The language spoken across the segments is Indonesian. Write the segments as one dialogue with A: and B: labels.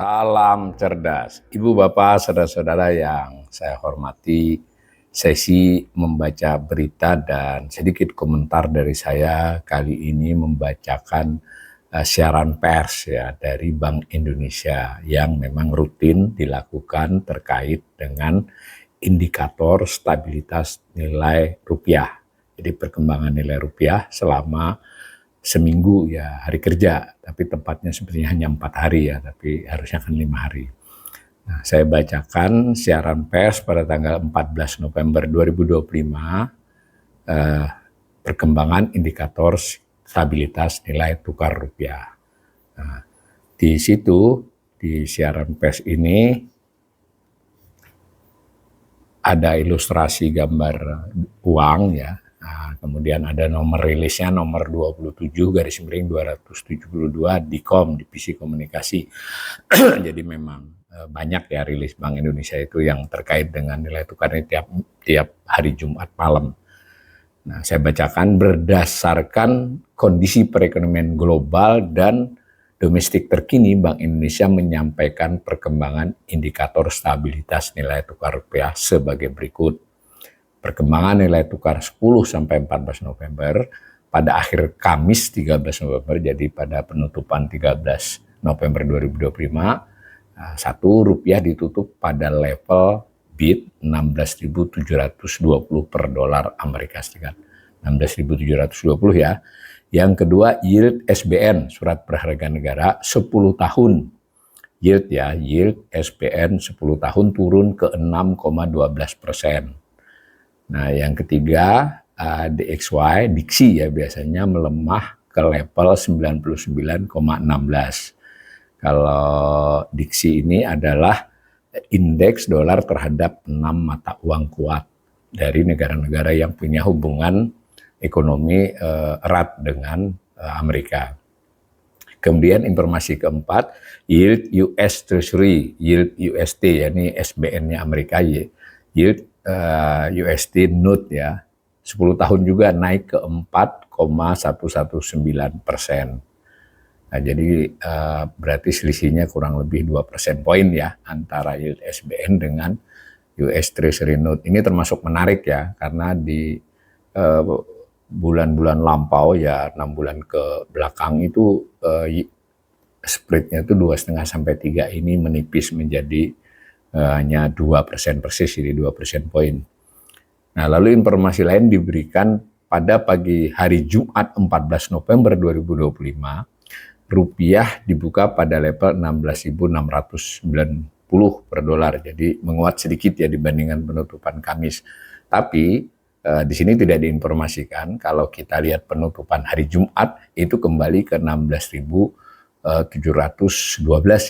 A: Salam cerdas, Ibu Bapak, saudara-saudara yang saya hormati. Sesi membaca berita dan sedikit komentar dari saya kali ini membacakan siaran pers ya dari Bank Indonesia yang memang rutin dilakukan terkait dengan indikator stabilitas nilai rupiah. Jadi perkembangan nilai rupiah selama seminggu ya hari kerja, tapi tepatnya sebenarnya hanya 4 hari ya, tapi harusnya kan 5 hari. Nah, saya bacakan siaran pers pada tanggal 14 November 2025 perkembangan indikator stabilitas nilai tukar rupiah. Nah, di situ di siaran pers ini ada ilustrasi gambar uang ya. Nah, kemudian ada nomor rilisnya nomor 27/272 Dicom, Divisi Komunikasi. Jadi memang banyak ya rilis Bank Indonesia itu yang terkait dengan nilai tukar ini tiap hari Jumat malam. Nah, saya bacakan berdasarkan kondisi perekonomian global dan domestik terkini, Bank Indonesia menyampaikan perkembangan indikator stabilitas nilai tukar rupiah sebagai berikut. Perkembangan nilai tukar 10 sampai 14 November pada akhir Kamis 13 November, jadi pada penutupan 13 November 2025, satu rupiah ditutup pada level bid 16.720 per dolar Amerika Serikat. 16.720 ya. Yang kedua, yield SBN, surat berharga negara 10 tahun. Yield ya, yield SBN 10 tahun turun ke 6,12%. Nah, yang ketiga, DXY, diksi ya biasanya melemah ke level 99,16. Kalau diksi ini adalah indeks dolar terhadap 6 mata uang kuat dari negara-negara yang punya hubungan ekonomi erat dengan Amerika. Kemudian informasi keempat, yield US Treasury, yield UST, ya ini SBN-nya Amerika, yield USD Note ya, 10 tahun juga naik ke 4,119%. Nah, jadi berarti selisihnya kurang lebih 2% poin ya antara yield SBN dengan US Treasury Note. Ini termasuk menarik ya, karena di bulan-bulan lampau ya 6 bulan ke belakang itu spreadnya itu 2,5 sampai 3 ini menipis menjadi hanya 2% persis, jadi 2% poin. Nah, lalu informasi lain diberikan pada pagi hari Jumat 14 November 2025, rupiah dibuka pada level 16.690 per dolar, jadi menguat sedikit ya dibandingkan penutupan Kamis. Tapi di sini tidak diinformasikan kalau kita lihat penutupan hari Jumat itu kembali ke 16.712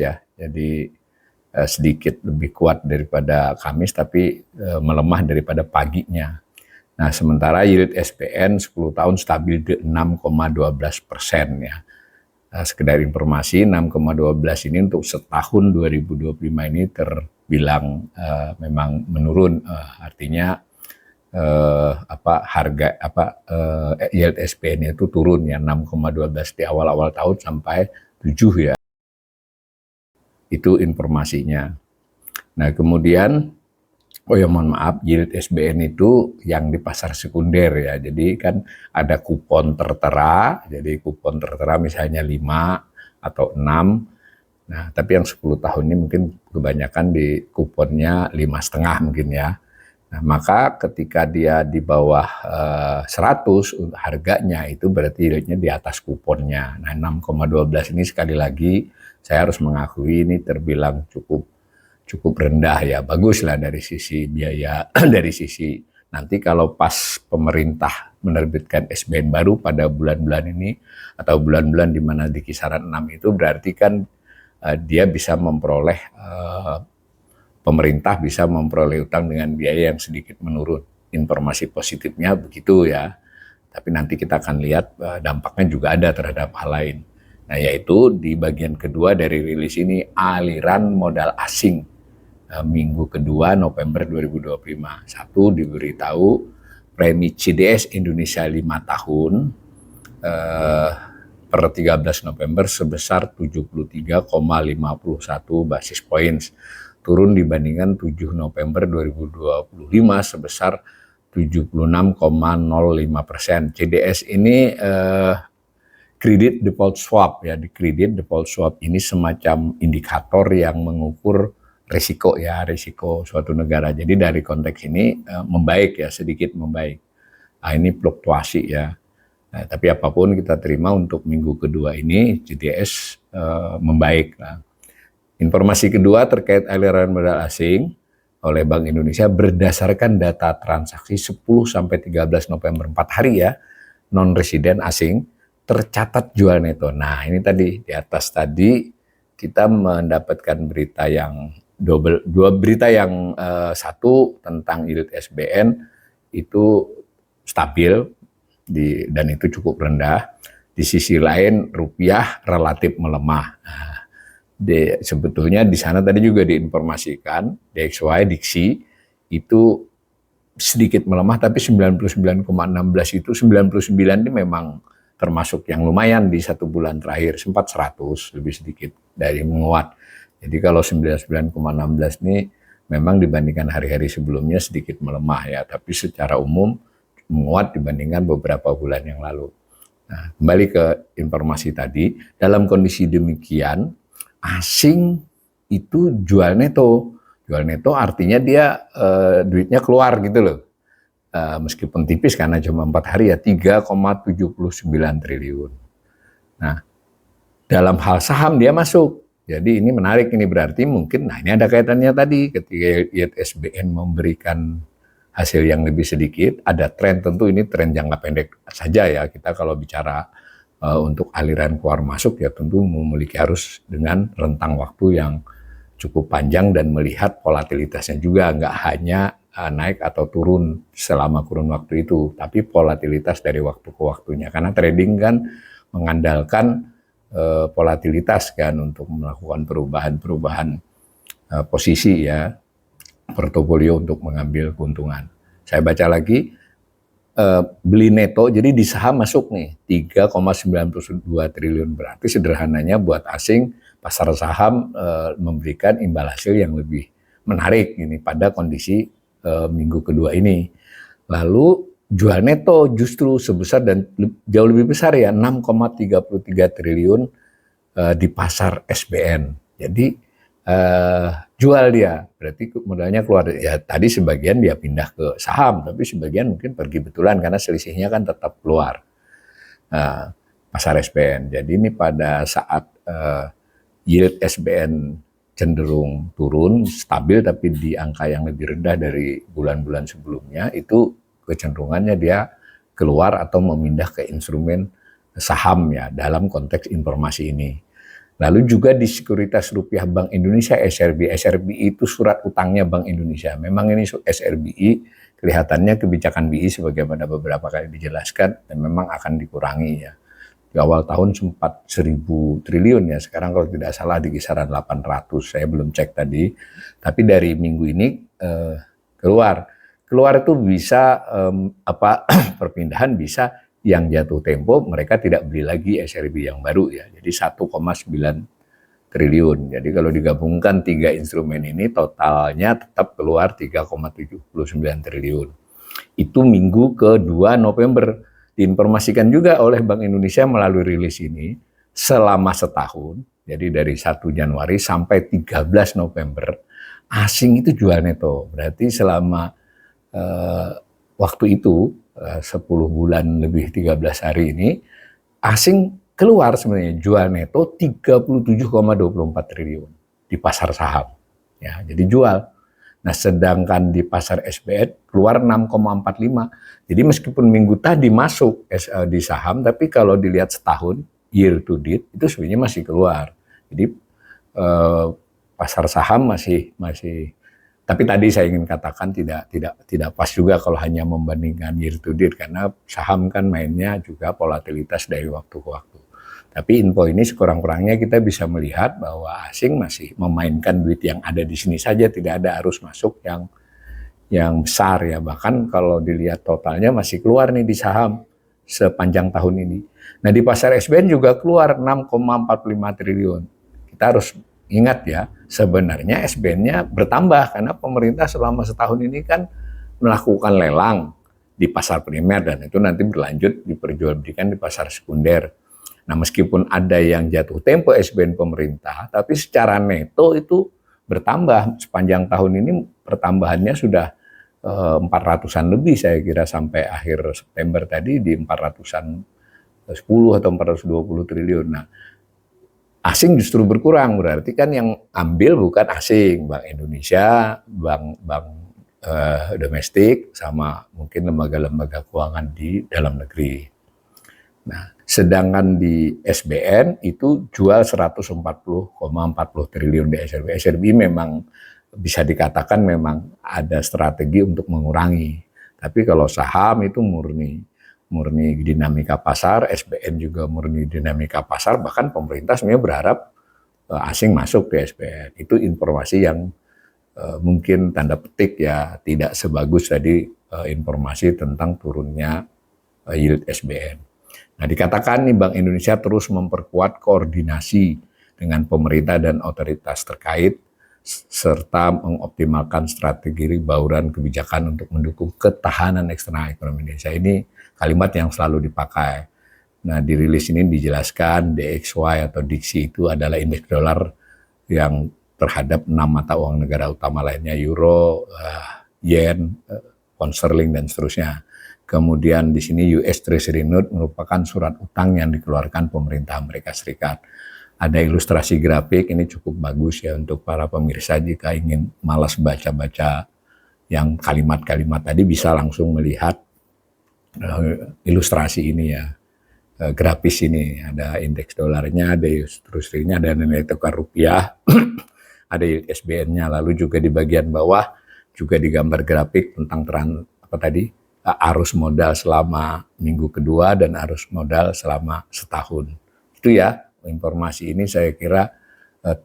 A: ya, jadi sedikit lebih kuat daripada Kamis, tapi melemah daripada paginya. Nah, sementara yield SBN 10 tahun stabil di 6,12% ya. Sekedar informasi, 6,12 ini untuk setahun 2025 ini terbilang memang menurun, artinya yield SBN itu turun ya, 6,12 di awal-awal tahun sampai 7 ya. Itu informasinya. Nah, kemudian mohon maaf, yield SBN itu yang di pasar sekunder ya. Jadi kan ada kupon tertera, jadi kupon tertera misalnya 5 atau 6. Nah, tapi yang 10 tahun ini mungkin kebanyakan di kuponnya 5,5 mungkin ya. Nah, maka ketika dia di bawah 100 harganya itu berarti yieldnya di atas kuponnya. Nah, 6,12 ini sekali lagi saya harus mengakui ini terbilang cukup rendah ya. Bagus lah dari sisi biaya, dari sisi nanti kalau pas pemerintah menerbitkan SBN baru pada bulan-bulan ini atau bulan-bulan di mana di kisaran 6 itu berarti kan dia bisa memperoleh pemerintah bisa memperoleh utang dengan biaya yang sedikit menurun. Informasi positifnya begitu ya. Tapi nanti kita akan lihat dampaknya juga ada terhadap hal lain. Nah, yaitu di bagian kedua dari rilis ini aliran modal asing minggu kedua November 2025. Satu, diberitahu premi CDS Indonesia 5 tahun per 13 November sebesar 73,51 basis points, turun dibandingkan 7 November 2025 sebesar 76,05%. CDS ini credit default swap ya. Di credit default swap ini semacam indikator yang mengukur risiko suatu negara. Jadi dari konteks ini membaik ya, sedikit membaik. Nah, ini fluktuasi ya. Nah, tapi apapun kita terima untuk minggu kedua ini CDS membaik. Nah, informasi kedua terkait aliran modal asing oleh Bank Indonesia berdasarkan data transaksi 10 sampai 13 November 4 hari ya, non residen asing tercatat jual neto. Nah, ini tadi di atas tadi kita mendapatkan berita yang dua berita yang satu tentang yield SBN itu stabil dan itu cukup rendah. Di sisi lain rupiah relatif melemah. Nah, sebetulnya di sana tadi juga diinformasikan DXY Diksi itu sedikit melemah, tapi 99,16 itu 99 ini memang termasuk yang lumayan di 1 bulan terakhir, sempat 100 lebih sedikit dari menguat. Jadi kalau 99,16 ini memang dibandingkan hari-hari sebelumnya sedikit melemah ya, tapi secara umum menguat dibandingkan beberapa bulan yang lalu. Nah, kembali ke informasi tadi, dalam kondisi demikian asing itu jual neto. Jual neto artinya dia duitnya keluar gitu loh. Meskipun tipis karena cuma 4 hari ya, 3,79 triliun. Nah, dalam hal saham dia masuk. Jadi ini menarik, ini berarti mungkin, nah ini ada kaitannya tadi ketika yield SBN memberikan hasil yang lebih sedikit, ada tren, tentu ini tren jangka pendek saja ya. Kita kalau bicara untuk aliran keluar masuk ya tentu memiliki harus dengan rentang waktu yang cukup panjang dan melihat volatilitasnya juga, nggak hanya naik atau turun selama kurun waktu itu, tapi volatilitas dari waktu ke waktunya. Karena trading kan mengandalkan volatilitas kan untuk melakukan perubahan posisi ya, portofolio untuk mengambil keuntungan. Saya baca lagi, beli neto, jadi di saham masuk nih 3,92 triliun, berarti sederhananya buat asing pasar saham memberikan imbal hasil yang lebih menarik ini pada kondisi minggu kedua ini. Lalu jual neto justru sebesar dan jauh lebih besar ya, 6,33 triliun di pasar SBN. Jadi jual dia, berarti modalnya keluar. Ya tadi sebagian dia pindah ke saham, tapi sebagian mungkin pergi betulan karena selisihnya kan tetap keluar pasar SBN. Jadi ini pada saat yield SBN cenderung turun, stabil tapi di angka yang lebih rendah dari bulan-bulan sebelumnya, itu kecenderungannya dia keluar atau memindah ke instrumen saham ya dalam konteks informasi ini. Lalu juga di sekuritas rupiah Bank Indonesia SRBI. SRBI itu surat utangnya Bank Indonesia. Memang ini SRBI kelihatannya kebijakan BI sebagaimana beberapa kali dijelaskan dan memang akan dikurangi ya. Di awal tahun sempat 1.000 triliun ya, sekarang kalau tidak salah di kisaran 800, saya belum cek tadi. Tapi dari minggu ini keluar itu bisa perpindahan bisa yang jatuh tempo mereka tidak beli lagi SRB yang baru ya. Jadi 1,9 triliun. Jadi kalau digabungkan 3 instrumen ini totalnya tetap keluar 3,79 triliun. Itu minggu ke-2 November. Diinformasikan juga oleh Bank Indonesia melalui rilis ini selama setahun, jadi dari 1 Januari sampai 13 November, asing itu jual neto. Berarti selama waktu itu 10 bulan lebih 13 hari ini, asing keluar sebenarnya jual neto 37,24 triliun di pasar saham. Ya, jadi jual. Nah, sedangkan di pasar SBN keluar 6,45. Jadi meskipun minggu tadi masuk di saham, tapi kalau dilihat setahun year to date itu sebenarnya masih keluar. Jadi pasar saham masih. Tapi tadi saya ingin katakan tidak pas juga kalau hanya membandingkan year to date karena saham kan mainnya juga volatilitas dari waktu ke waktu. Tapi info ini sekurang-kurangnya kita bisa melihat bahwa asing masih memainkan duit yang ada di sini saja, tidak ada arus masuk yang besar ya. Bahkan kalau dilihat totalnya masih keluar nih di saham sepanjang tahun ini. Nah di pasar SBN juga keluar 6,45 triliun. Kita harus ingat ya, sebenarnya SBN-nya bertambah karena pemerintah selama setahun ini kan melakukan lelang di pasar primer dan itu nanti berlanjut diperjualbelikan di pasar sekunder. Nah, meskipun ada yang jatuh tempo SBN pemerintah, tapi secara neto itu bertambah sepanjang tahun ini pertambahannya sudah 400-an lebih saya kira sampai akhir September tadi di 400-an 10 atau 420 triliun. Nah, asing justru berkurang berarti kan yang ambil bukan asing, Bank Indonesia, bank domestik sama mungkin lembaga-lembaga keuangan di dalam negeri. Nah, sedangkan di SBN itu jual 140,40 triliun di SRB. SRB memang bisa dikatakan memang ada strategi untuk mengurangi. Tapi kalau saham itu murni dinamika pasar, SBN juga murni dinamika pasar, bahkan pemerintah sebenarnya berharap asing masuk ke SBN. Itu informasi yang mungkin tanda petik ya tidak sebagus tadi informasi tentang turunnya yield SBN. Nah, dikatakan nih Bank Indonesia terus memperkuat koordinasi dengan pemerintah dan otoritas terkait serta mengoptimalkan strategi bauran kebijakan untuk mendukung ketahanan eksternal ekonomi Indonesia. Ini kalimat yang selalu dipakai. Nah, di rilis ini dijelaskan DXY atau DXY itu adalah indeks dolar yang terhadap 6 mata uang negara utama lainnya, euro, yen, pound sterling dan seterusnya. Kemudian di sini US Treasury Note merupakan surat utang yang dikeluarkan pemerintah Amerika Serikat. Ada ilustrasi grafik, ini cukup bagus ya untuk para pemirsa jika ingin malas baca-baca yang kalimat-kalimat tadi bisa langsung melihat ilustrasi ini ya. Grafis ini, ada indeks dolarnya, ada Treasury-nya, ada nilai tukar rupiah, ada SBN-nya, lalu juga di bagian bawah juga digambar grafik tentang arus modal selama minggu kedua dan arus modal selama setahun. Itu ya, informasi ini saya kira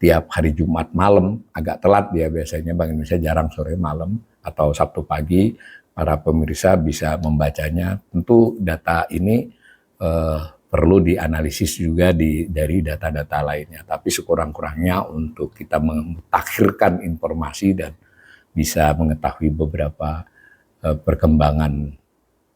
A: tiap hari Jumat malam, agak telat dia biasanya, Bank Indonesia jarang sore malam atau Sabtu pagi, para pemirsa bisa membacanya. Tentu data ini perlu dianalisis juga dari data-data lainnya. Tapi sekurang-kurangnya untuk kita mentakhirkan informasi dan bisa mengetahui beberapa perkembangan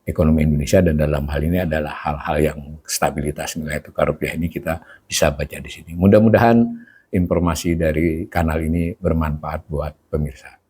A: ekonomi Indonesia dan dalam hal ini adalah hal-hal yang stabilitas nilai tukar rupiah ini kita bisa baca di sini. Mudah-mudahan informasi dari kanal ini bermanfaat buat pemirsa.